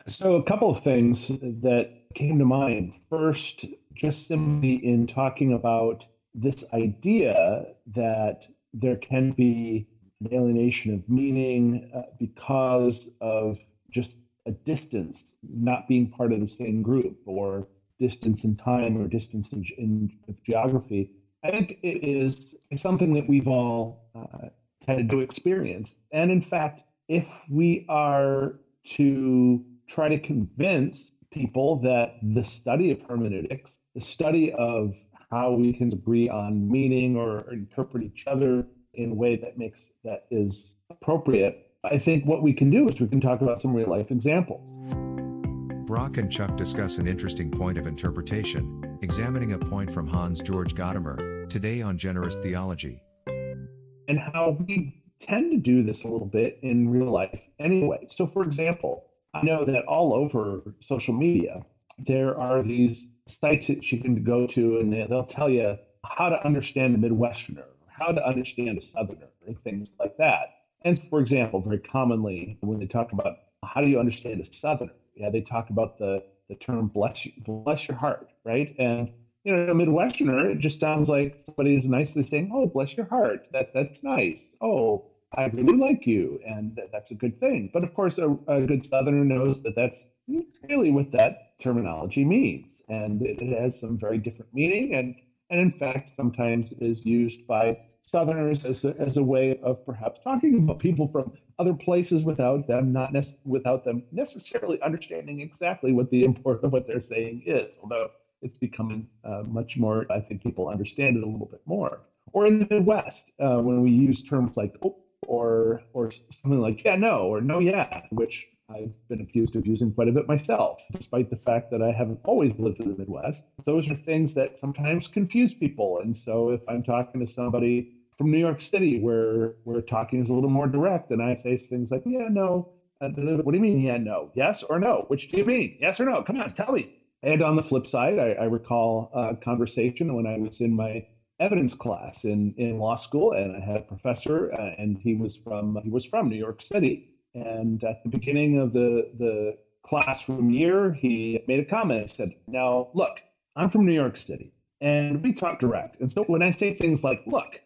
So, a couple of things that came to mind. First, just simply in talking about this idea that there can be an alienation of meaning because of just a distance, not being part of the same group, or distance in time, or distance in geography. I think it is something that we've all tended to experience. And in fact, if we are to try to convince people that the study of hermeneutics, the study of how we can agree on meaning or interpret each other in a way that is appropriate, I think what we can do is we can talk about some real life examples. Brock and Chuck discuss an interesting point of interpretation, examining a point from Hans-Georg Gadamer, today on generous theology. And how we tend to do this a little bit in real life anyway. So, for example, I know that all over social media, there are these sites that you can go to, and they'll tell you how to understand a Midwesterner, or how to understand a Southerner, or things like that. And for example, very commonly when they talk about how do you understand a Southerner, yeah, they talk about the term bless your heart, right? And a Midwesterner, it just sounds like somebody's nicely saying, "Oh, bless your heart. That's nice. Oh, I really like you," and that's a good thing. But of course, a good Southerner knows that that's really what that terminology means, and it has some very different meaning, and in fact, sometimes is used by Southerners as a way of perhaps talking about people from other places without them without them necessarily understanding exactly what the import of what they're saying is. Although it's becoming much more, I think people understand it a little bit more. Or in the Midwest, when we use terms like "oh," or something like "yeah, no," or "no, yeah," which I've been accused of using quite a bit myself, despite the fact that I haven't always lived in the Midwest. Those are things that sometimes confuse people. And so if I'm talking to somebody from New York City, where talking is a little more direct, and I say things like "yeah, no," what do you mean "yeah, no"? Yes or no? Which do you mean? Yes or no? Come on, tell me. And on the flip side, I recall a conversation when I was in my evidence class in law school, and I had a professor, and he was from New York City. And at the beginning of the classroom year, he made a comment. He said, "Now, look, I'm from New York City, and we talk direct. And so when I say things like 'look,'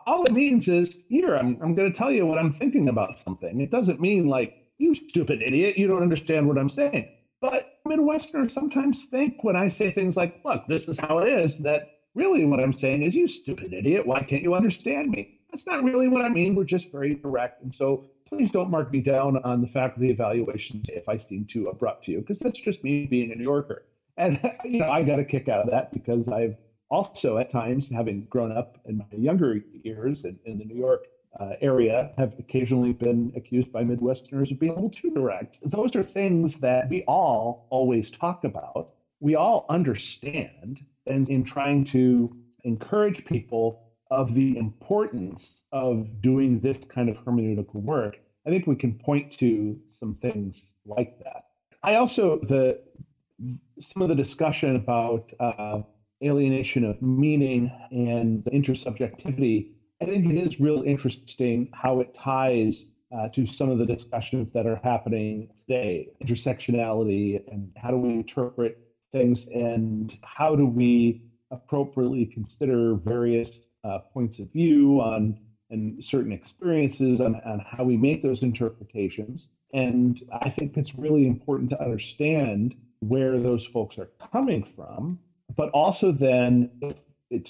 all it means is, here, I'm going to tell you what I'm thinking about something. It doesn't mean like, 'you stupid idiot, you don't understand what I'm saying.' But Midwesterners sometimes think when I say things like, 'look, this is how it is,' that really what I'm saying is, 'you stupid idiot, why can't you understand me?' That's not really what I mean. We're just very direct. And so please don't mark me down on the faculty evaluations if I seem too abrupt to you, because that's just me being a New Yorker." And I got a kick out of that because I've also at times, having grown up in my younger years in the New York area, have occasionally been accused by Midwesterners of being a little too direct. Those are things that we all always talk about, we all understand, and in trying to encourage people of the importance of doing this kind of hermeneutical work, I think we can point to some things like that. I also, some of the discussion about alienation of meaning and intersubjectivity, I think it is real interesting how it ties to some of the discussions that are happening today, intersectionality, and how do we interpret things, and how do we appropriately consider various points of view on and certain experiences on how we make those interpretations. And I think it's really important to understand where those folks are coming from, but also then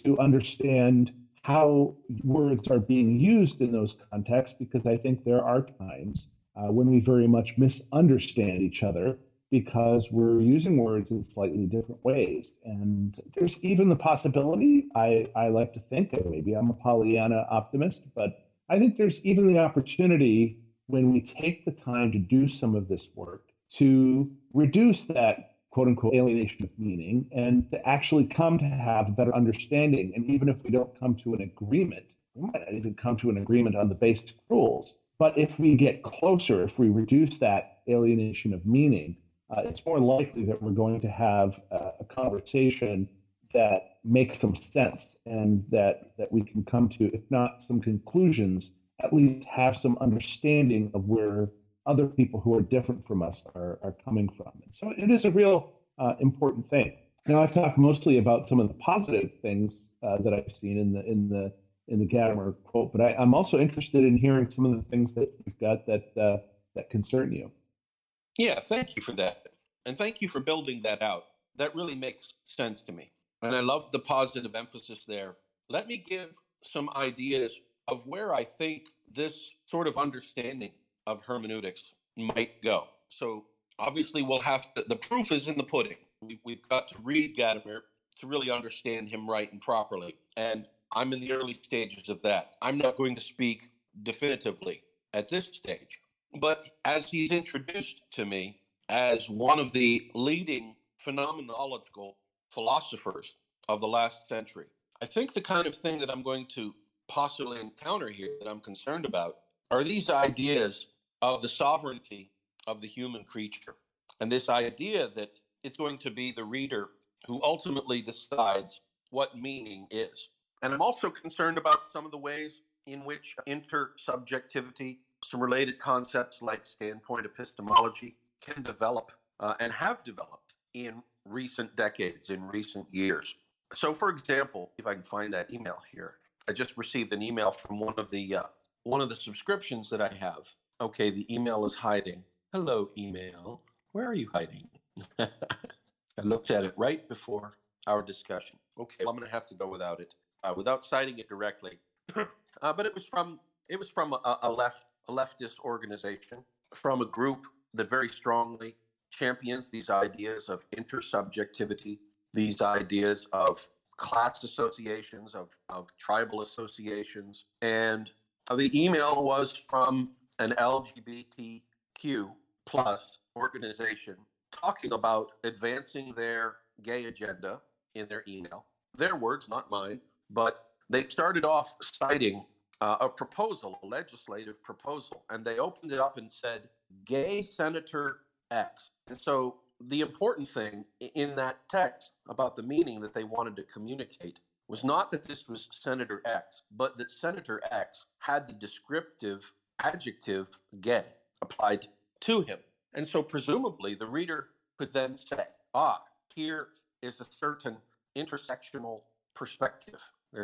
to understand how words are being used in those contexts, because I think there are times when we very much misunderstand each other because we're using words in slightly different ways. And there's even the possibility, I like to think, and maybe I'm a Pollyanna optimist, but I think there's even the opportunity when we take the time to do some of this work to reduce that quote unquote alienation of meaning and to actually come to have a better understanding. And even if we don't come to an agreement, we might not even come to an agreement on the basic rules. But if we get closer, if we reduce that alienation of meaning, it's more likely that we're going to have a conversation that makes some sense, and that we can come to, if not some conclusions, at least have some understanding of where other people who are different from us are coming from. And so it is a real important thing. Now, I've talked mostly about some of the positive things that I've seen in the Gadamer quote, but I'm also interested in hearing some of the things that you've got that concern you. Yeah, thank you for that. And thank you for building that out. That really makes sense to me. And I love the positive emphasis there. Let me give some ideas of where I think this sort of understanding of hermeneutics might go. So, obviously, we'll have to, the proof is in the pudding. We've got to read Gadamer to really understand him right and properly. And I'm in the early stages of that. I'm not going to speak definitively at this stage. But as he's introduced to me as one of the leading phenomenological philosophers of the last century, I think the kind of thing that I'm going to possibly encounter here that I'm concerned about are these ideas of the sovereignty of the human creature. And this idea that it's going to be the reader who ultimately decides what meaning is. And I'm also concerned about some of the ways in which intersubjectivity, some related concepts like standpoint epistemology, can develop and have developed in recent decades, in recent years. So, for example, if I can find that email here, I just received an email from one of the subscriptions that I have. Okay, the email is hiding. Hello, email. Where are you hiding? I looked at it right before our discussion. Okay, well, I'm going to have to go without citing it directly. But it was from a leftist organization, from a group that very strongly champions these ideas of intersubjectivity, these ideas of class associations, of tribal associations. And the email was from an LGBTQ plus organization talking about advancing their gay agenda in their email. Their words, not mine, but they started off citing a proposal, a legislative proposal, and they opened it up and said, gay Senator X. And so the important thing in that text about the meaning that they wanted to communicate was not that this was Senator X, but that Senator X had the descriptive adjective gay applied to him. And so presumably the reader could then say, here is a certain intersectional perspective.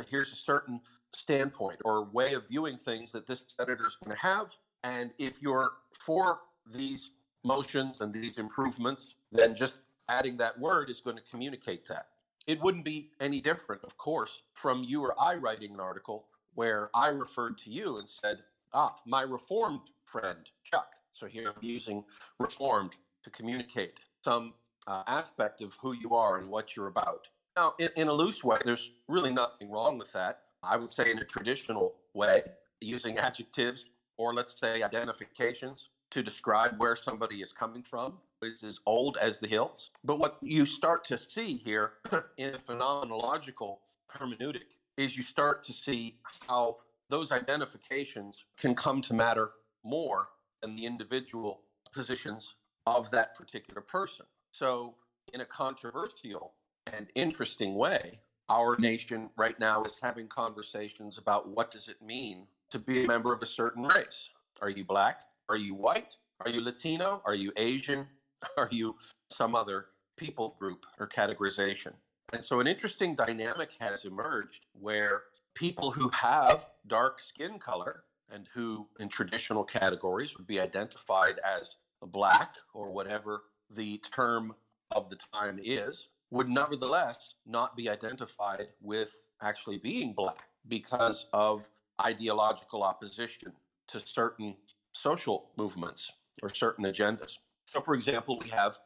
Here's a certain standpoint or way of viewing things that this senator is going to have. And if you're for these motions and these improvements, then just adding that word is going to communicate that. It wouldn't be any different, of course, from you or I writing an article where I referred to you and said, my reformed friend, Chuck. So here I'm using reformed to communicate some aspect of who you are and what you're about. Now, in a loose way, there's really nothing wrong with that. I would say in a traditional way, using adjectives or let's say identifications to describe where somebody is coming from is as old as the hills. But what you start to see here in a phenomenological hermeneutic is you start to see how those identifications can come to matter more than the individual positions of that particular person. So in a controversial and interesting way, our nation right now is having conversations about what does it mean to be a member of a certain race. Are you black? Are you white? Are you Latino? Are you Asian? Are you some other people group or categorization? And so an interesting dynamic has emerged where people who have dark skin color and who in traditional categories would be identified as black or whatever the term of the time is, would nevertheless not be identified with actually being black because of ideological opposition to certain social movements or certain agendas. So, for example, we have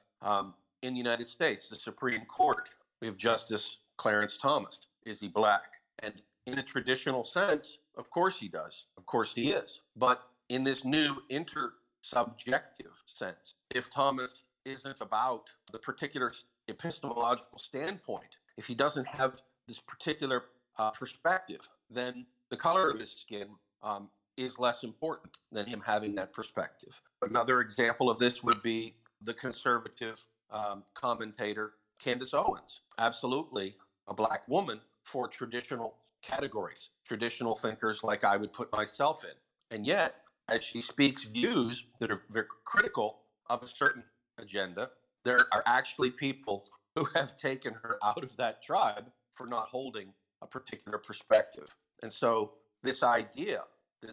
in the United States, the Supreme Court, we have Justice Clarence Thomas. Is he black? And in a traditional sense, of course he does. Of course he is. But in this new intersubjective sense, if Thomas isn't about the particular epistemological standpoint, if he doesn't have this particular perspective, then the color of his skin is less important than him having that perspective. Another example of this would be the conservative commentator Candace Owens, absolutely a black woman for traditional categories, traditional thinkers like I would put myself in. And yet, as she speaks views that are very critical of a certain agenda, there are actually people who have taken her out of that tribe for not holding a particular perspective. And so, this idea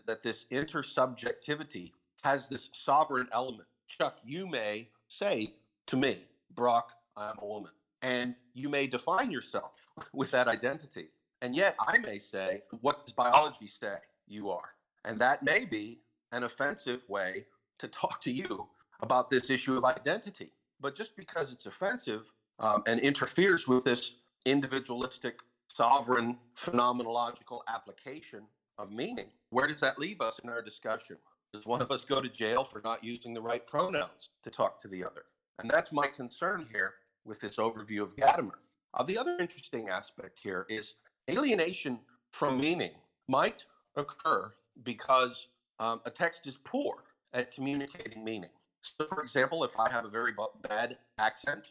that this intersubjectivity has this sovereign element. Chuck, you may say to me, Brock, I'm a woman. And you may define yourself with that identity. And yet I may say, what does biology say you are? And that may be an offensive way to talk to you about this issue of identity. But just because it's offensive and interferes with this individualistic, sovereign, phenomenological application of meaning, where does that leave us in our discussion? Does one of us go to jail for not using the right pronouns to talk to the other? And that's my concern here with this overview of Gadamer. The other interesting aspect here is alienation from meaning might occur because a text is poor at communicating meaning. So, for example, if I have a very bad accent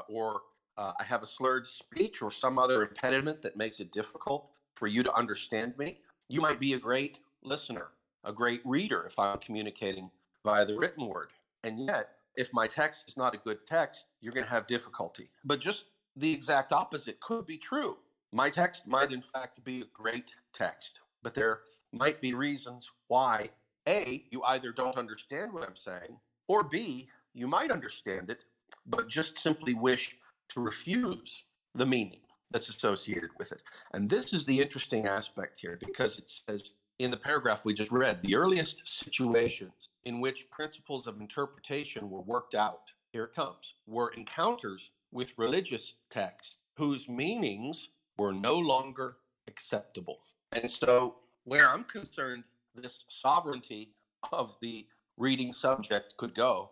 or I have a slurred speech or some other impediment that makes it difficult for you to understand me, you might be a great listener, a great reader if I'm communicating via the written word. And yet, if my text is not a good text, you're going to have difficulty. But just the exact opposite could be true. My text might, in fact, be a great text, but there might be reasons why, A, you either don't understand what I'm saying, or B, you might understand it, but just simply wish to refuse the meaning that's associated with it. And this is the interesting aspect here, because it says in the paragraph we just read, the earliest situations in which principles of interpretation were worked out, here it comes, were encounters with religious texts whose meanings were no longer acceptable. And so, where I'm concerned, this sovereignty of the reading subject could go,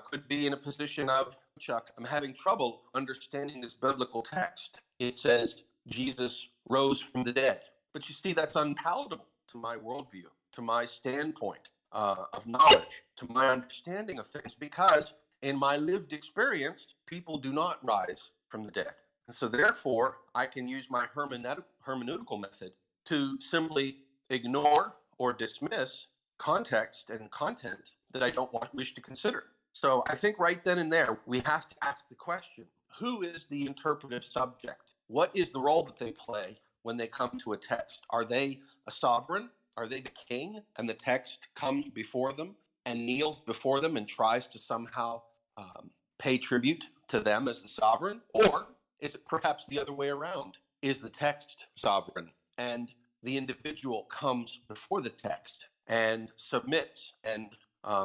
could be in a position of, Chuck, I'm having trouble understanding this biblical text. It says Jesus rose from the dead. But you see, that's unpalatable to my worldview, to my standpoint of knowledge, to my understanding of things, because in my lived experience, people do not rise from the dead. And so therefore, I can use my hermeneutical method to simply ignore or dismiss context and content that I don't wish to consider. So I think right then and there, we have to ask the question, who is the interpretive subject? What is the role that they play when they come to a text? Are they a sovereign? Are they the king? And the text comes before them and kneels before them and tries to somehow pay tribute to them as the sovereign? Or is it perhaps the other way around? Is the text sovereign and the individual comes before the text and submits and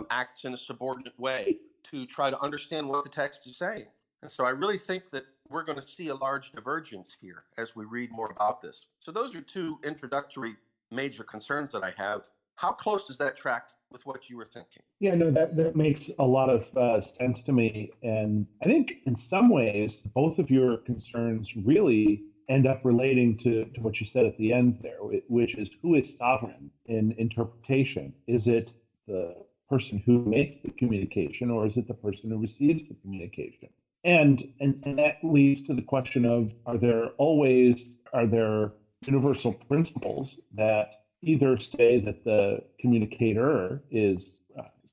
acts in a subordinate way to try to understand what the text is saying? And so I really think that we're going to see a large divergence here as we read more about this. So those are two introductory major concerns that I have. How close does that track with what you were thinking? Yeah, no, that makes a lot of sense to me. And I think in some ways, both of your concerns really end up relating to what you said at the end there, which is who is sovereign in interpretation? Is it the person who makes the communication, or is it the person who receives the communication? And that leads to the question of, are there universal principles that either say that the communicator is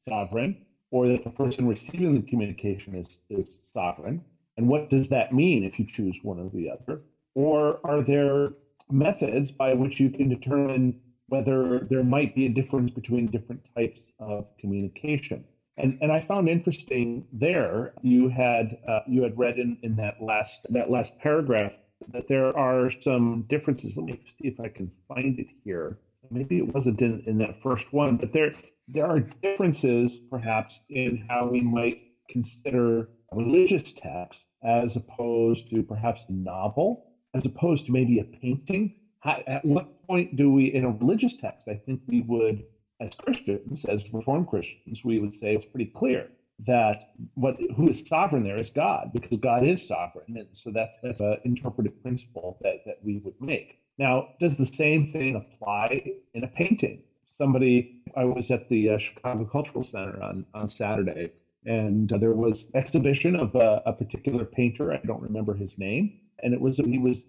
sovereign, or that the person receiving the communication is sovereign? And what does that mean if you choose one or the other? Or are there methods by which you can determine whether there might be a difference between different types of communication? And I found interesting there, you had read in that last paragraph that there are some differences. Let me see if I can find it here. Maybe it wasn't in that first one, but there are differences perhaps in how we might consider religious text as opposed to perhaps a novel, as opposed to maybe a painting. At what point do we, in a religious text, I think we would, as Christians, as Reformed Christians, we would say it's pretty clear that who is sovereign there is God, because God is sovereign, and so that's an interpretive principle that we would make. Now, does the same thing apply in a painting? I was at the Chicago Cultural Center on Saturday, and there was exhibition of a particular painter. I don't remember his name, and he was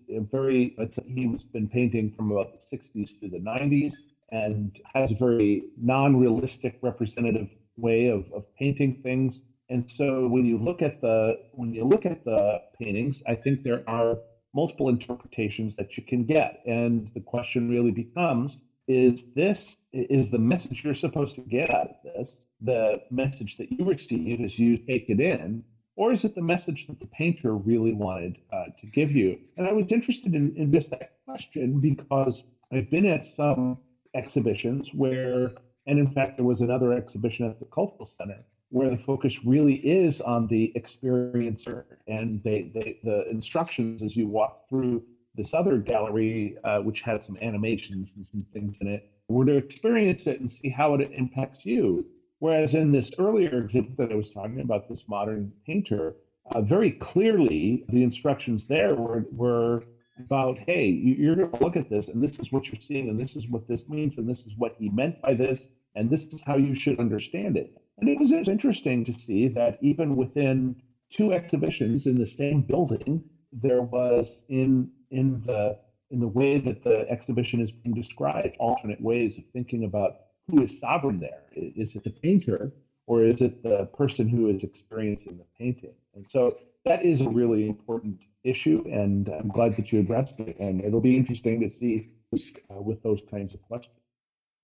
been painting from about the 60s to the 90s. and has a very non-realistic representative way of painting things. And so when you look at the paintings, I think there are multiple interpretations that you can get. And the question really becomes, is the message you're supposed to get out of this the message that you receive as you take it in, or is it the message that the painter really wanted to give you? And I was interested in just that question because I've been at some exhibitions where, and in fact, there was another exhibition at the Cultural Center where the focus really is on the experiencer, and the instructions as you walk through this other gallery, which had some animations and some things in it, were to experience it and see how it impacts you. Whereas in this earlier exhibit that I was talking about, this modern painter, very clearly the instructions there were about, hey, you're going to look at this, and this is what you're seeing, and this is what this means, and this is what he meant by this, and this is how you should understand it. And it was interesting to see that even within two exhibitions in the same building, there was in the way that the exhibition is being described, alternate ways of thinking about who is sovereign there. Is it the painter, or is it the person who is experiencing the painting? And so that is a really important issue, and I'm glad that you addressed it. And it'll be interesting to see with those kinds of questions.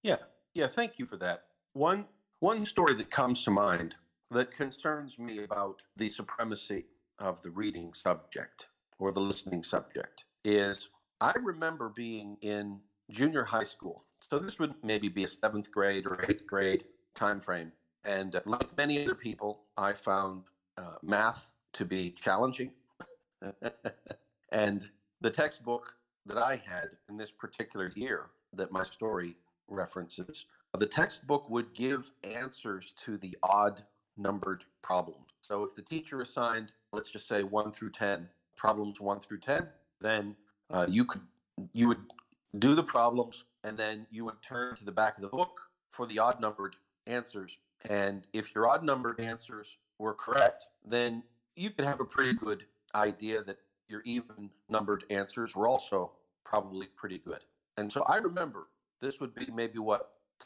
Yeah, yeah. Thank you for that. One story that comes to mind that concerns me about the supremacy of the reading subject or the listening subject is I remember being in junior high school. So this would maybe be a seventh grade or eighth grade time frame. And like many other people, I found math to be challenging. And the textbook that I had in this particular year that my story references, the textbook would give answers to the odd numbered problems. So if the teacher assigned, let's just say 1 through 10, problems 1 through 10, then you would do the problems, and then you would turn to the back of the book for the odd numbered answers. And if your odd numbered answers were correct, then you could have a pretty good idea that your even numbered answers were also probably pretty good. And so I remember this would be maybe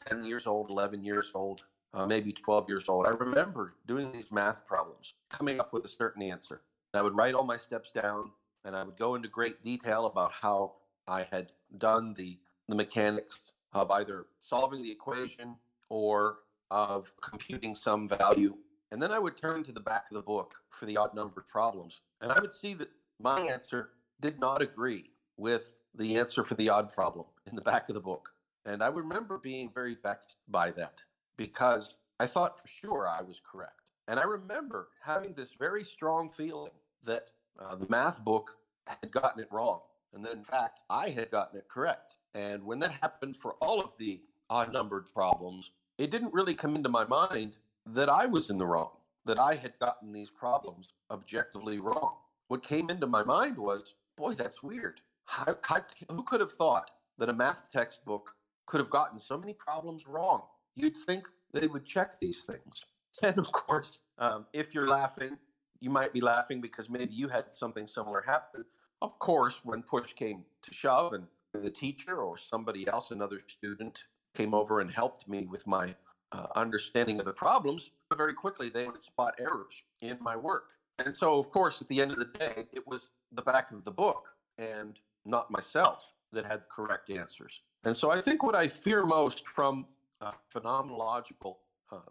10 years old, 11 years old, maybe 12 years old. I remember doing these math problems, coming up with a certain answer. I would write all my steps down, and I would go into great detail about how I had done the mechanics of either solving the equation or of computing some value. And then I would turn to the back of the book for the odd numbered problems, and I would see that my answer did not agree with the answer for the odd problem in the back of the book. And I remember being very vexed by that because I thought for sure I was correct. And I remember having this very strong feeling that the math book had gotten it wrong, and that in fact I had gotten it correct. And when that happened for all of the odd numbered problems, it didn't really come into my mind that I was in the wrong, that I had gotten these problems objectively wrong. What came into my mind was, boy, that's weird. Who could have thought that a math textbook could have gotten so many problems wrong? You'd think they would check these things. And of course, if you're laughing, you might be laughing because maybe you had something similar happen. Of course, when push came to shove and the teacher or somebody else, another student, came over and helped me with my understanding of the problems, very quickly they would spot errors in my work. And so, of course, at the end of the day, it was the back of the book and not myself that had the correct answers. And so I think what I fear most from a phenomenological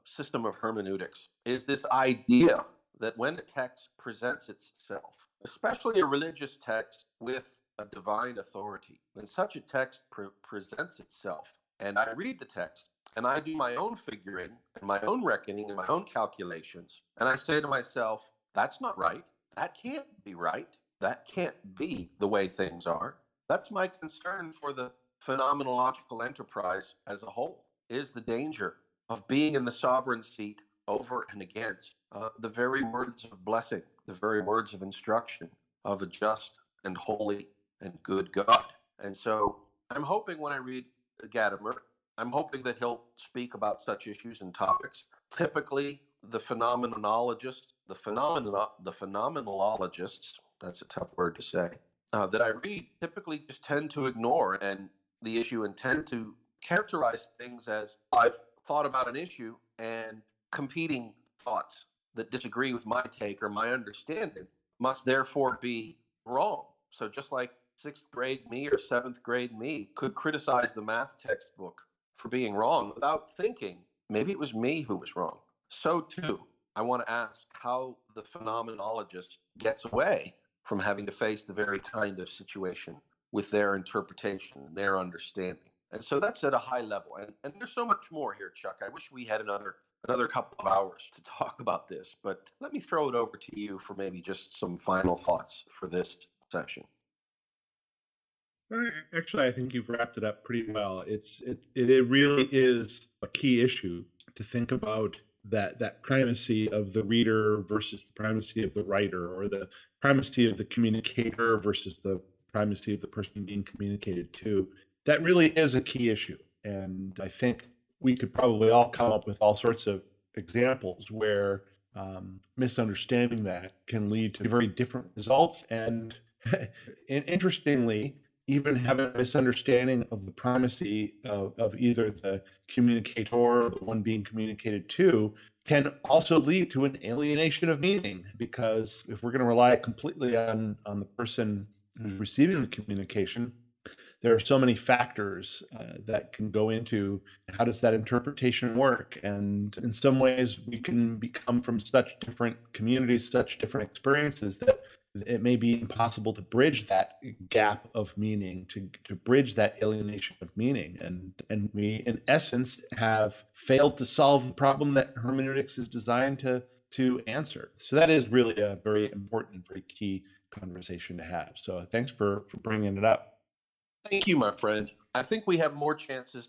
system of hermeneutics is this idea that when a text presents itself, especially a religious text with a divine authority, when such a text presents itself, and I read the text, and I do my own figuring and my own reckoning and my own calculations, and I say to myself, that's not right. That can't be right. That can't be the way things are. That's my concern for the phenomenological enterprise as a whole, is the danger of being in the sovereign seat over and against the very words of blessing, the very words of instruction of a just and holy and good God. And so I'm hoping when I read Gadamer, I'm hoping that he'll speak about such issues and topics. Typically, the phenomenologists, that's a tough word to say, that I read typically just tend to ignore and the issue and tend to characterize things as I've thought about an issue and competing thoughts that disagree with my take or my understanding must therefore be wrong. So just like sixth grade me or seventh grade me could criticize the math textbook for being wrong without thinking maybe it was me who was wrong. So too, I want to ask how the phenomenologist gets away from having to face the very kind of situation with their interpretation and their understanding. And so that's at a high level. And there's so much more here, Chuck. I wish we had another couple of hours to talk about this, but let me throw it over to you for maybe just some final thoughts for this session. Actually, I think you've wrapped it up pretty well. It really is a key issue to think about that primacy of the reader versus the primacy of the writer, or the primacy of the communicator versus the primacy of the person being communicated to. That really is a key issue. And I think we could probably all come up with all sorts of examples where misunderstanding that can lead to very different results. And interestingly, even having a misunderstanding of the primacy of either the communicator or the one being communicated to can also lead to an alienation of meaning, because if we're going to rely completely on the person who's receiving the communication, there are so many factors that can go into how does that interpretation work. And in some ways, we can become from such different communities, such different experiences, that it may be impossible to bridge that gap of meaning, to bridge that alienation of meaning. And we, in essence, have failed to solve the problem that hermeneutics is designed to answer. So that is really a very important, very key conversation to have. So thanks for bringing it up. Thank you, my friend. I think we have more chances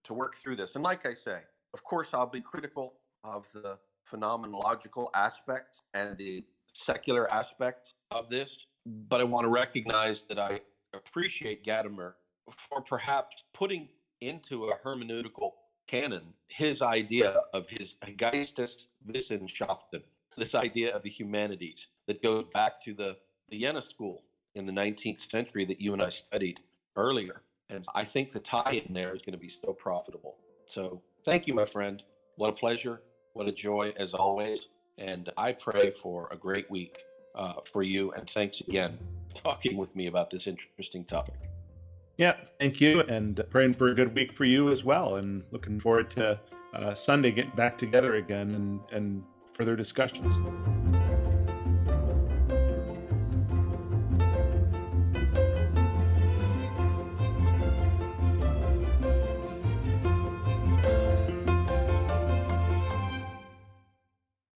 to work through this. And like I say, of course, I'll be critical of the phenomenological aspects and the secular aspects of this, but I want to recognize that I appreciate Gadamer for perhaps putting into a hermeneutical canon his idea of his Geisteswissenschaften, this idea of the humanities that goes back to the Vienna school in the 19th century that you and I studied earlier. And I think the tie in there is going to be so profitable. So thank you, my friend. What a pleasure. What a joy, as always. And I pray for a great week for you. And thanks again for talking with me about this interesting topic. Yeah, thank you. And praying for a good week for you as well. And looking forward to Sunday getting back together again and further discussions.